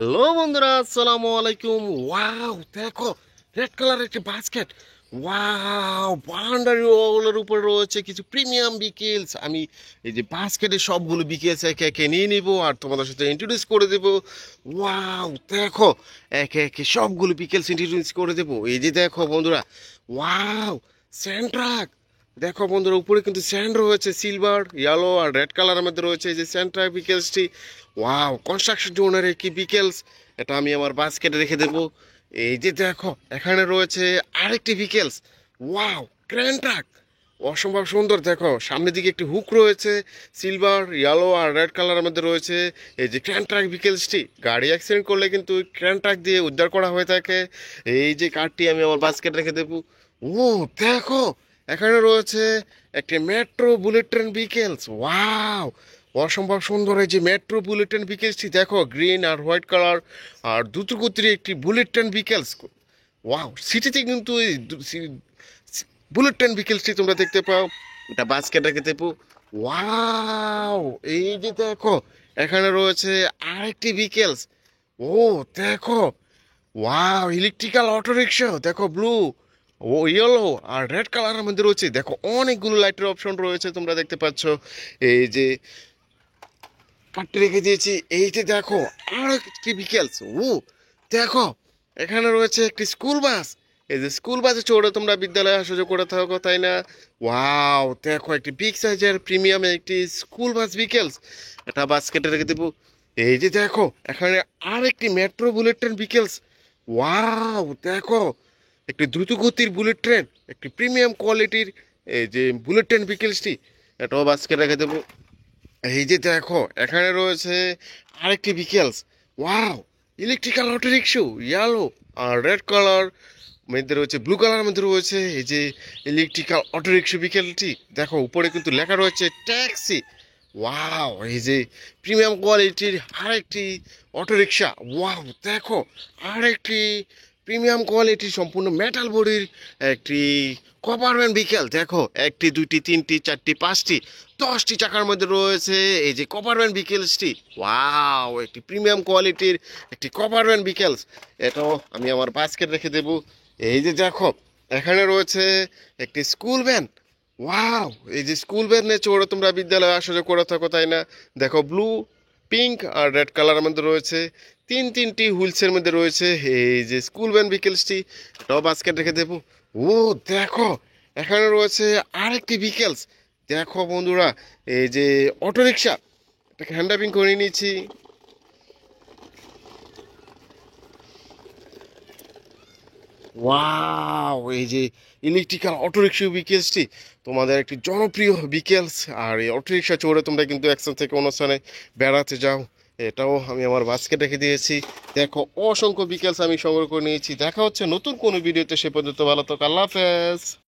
Hello বন্ধুরা, আসসালামু আলাইকুম। ওয়াও, দেখো রেড কালার একটি বাস্কেট। ওয়াও, বাউন্ডারি ওয়ালের উপরে রয়েছে কিছু প্রিমিয়াম বিকেলস। আমি এই যে বাস্কেটে সবগুলো বিকেলস একে একে নিয়ে নিব আর তোমাদের সাথে ইন্ট্রোডিউস করে দেব। ওয়াও, দেখো একে একে সবগুলো বিকেলস ইন্ট্রোডিউস করে দেব। এই যে দেখো বন্ধুরা, ওয়াও, স্যান্ড্রাক। দেখো বন্ধুরা, উপরে কিন্তু স্যান্ড রয়েছে, সিলভার, ইয়েলো আর রেড কালারের মধ্যে রয়েছে এই যে স্যান্ড্রাক বিকেলসটি। ওয়াও, কনস্ট্রাকশন জোনের কি বিকেলস, এটা আমি আমার বাস্কেটে রেখে দেবো। এই যে দেখো, এখানে রয়েছে আরেকটি বিকেলস। ওয়াও, ক্রেন ট্রাক, অসম্ভব সুন্দর। দেখো সামনের দিকে একটি হুক রয়েছে, সিলভার, ইয়েলো আর রেড কালারের মধ্যে রয়েছে এই যে ক্রেন ট্রাক বিকেলসটি। গাড়ি অ্যাক্সিডেন্ট করলে কিন্তু ক্রেন ট্রাক দিয়ে উদ্ধার করা হয়ে থাকে। এই যে কারটি আমি আমার বাস্কেটে রেখে দেবো। ও দেখো, এখানে রয়েছে একটি মেট্রো বুলেট ট্রেন বিকেলস। ওয়াও, অসম্ভব সুন্দর এই যে মেট্রো বুলেট ট্রেন বিকেলসটি। দেখো গ্রিন আর হোয়াইট কালার আর দ্রুতগতির একটি বুলেট ট্রেন বিকেলস। ওয়াও, সিটিতে কিন্তু এই বুলেট ট্রেন বিকেলসটি তোমরা দেখতে পাও। এটা বাস্কেট রেখে দেবো। ওয়াও, এই যে দেখো, এখানে রয়েছে আরেকটি বিকেলস। ও দেখো, ওয়াও, ইলেকট্রিক্যাল অটো রিক্সা। দেখো ব্লু, ও ইয়েলো আর রেড কালারের মধ্যে রয়েছে। দেখো অনেকগুলো লাইটের অপশন রয়েছে, তোমরা দেখতে পাচ্ছ। এই যে কাটতে রেখে দিয়েছি। এই যে দেখো আর একটি বিকেলস। ও দেখো, এখানে রয়েছে একটি স্কুল বাস। এই যে স্কুল বাসে চড়ে তোমরা বিদ্যালয়ে আসা যাওয়া করে থাকো, তাই না? ওয়াও, দেখো একটি বিগ সাইজের প্রিমিয়াম একটি স্কুল বাস বিকেলস। এটা বাস্কেটে রেখে দেবো। এই যে দেখো, এখানে আর একটি মেট্রো বুলেট ট্রেন বিকেলস। ওয়াও, দেখো একটি দ্রুতগতির বুলেট ট্রেন, একটি প্রিমিয়াম কোয়ালিটির এই যে বুলেট ট্রেন বিকেলসটি। এটাও বাস্কেটে রেখে দেবো। এই যে দেখো, এখানে রয়েছে আরেকটি vehicles. Wow, electrical auto rickshaw, yellow আর রেড কালার মধ্যে রয়েছে, ব্লু কালার মধ্যে রয়েছে এই যে ইলেকট্রিক্যাল অটো রিক্সা বিকেলটি। দেখো উপরে কিন্তু লেখা রয়েছে ট্যাক্সি। ওয়াও, এই যে প্রিমিয়াম কোয়ালিটির আরেকটি অটো রিক্সা। ওয়াও, দেখো আরেকটি প্রিমিয়াম কোয়ালিটির সম্পূর্ণ মেটাল বডির একটি কপারম্যান বিকেল। দেখো একটি, দুইটি, তিনটি, চারটি, পাঁচটি, 10টি চাকার মধ্যে রয়েছে এই যে কপারম্যান বিকেলসটি। ওয়াও, একটি প্রিমিয়াম কোয়ালিটির একটি কপারম্যান বিকেলস। এটাও আমি আমার বাস্কেট রেখে দেবো। এই যে দেখো, এখানে রয়েছে একটি স্কুল ভ্যান। ওয়াও, এই যে স্কুল ভ্যানে চড়ে তোমরা বিদ্যালয়ে আসা যাওয়া করে থাকো, তাই না? দেখো ব্লু, পিঙ্ক আর রেড কালারের মধ্যে রয়েছে, তিনটি হুইলসের মধ্যে রয়েছে এই যে স্কুল ভ্যান বিকেলসটি। এটাও বাস্কেট রেখে দেবো। ও দেখো, এখানে রয়েছে আরেকটি বিকেলস। দেখো বন্ধুরা, এই যে অটো রিক্সা, এটাকে হ্যান্ড ড্রাইভিং করে নিয়েছি। ওয়াও, এই যে ইলেকট্রিক্যাল অটো রিক্সা বিকেলসটি তোমাদের একটি জনপ্রিয় বিকেলস। আর এই অটো রিক্সা চড়ে তোমরা কিন্তু এক স্থান থেকে অন্য স্থানে বেড়াতে যাও। এটাও আমি আমার বাস্কেট রেখে দিয়েছি। দেখো অসংখ্য বিকেলস আমি সংগ্রহ করে নিয়েছি। দেখা হচ্ছে নতুন কোনো ভিডিওতে, সে পর্যন্ত ভালো থাকো, আল্লাহ হাফেজ।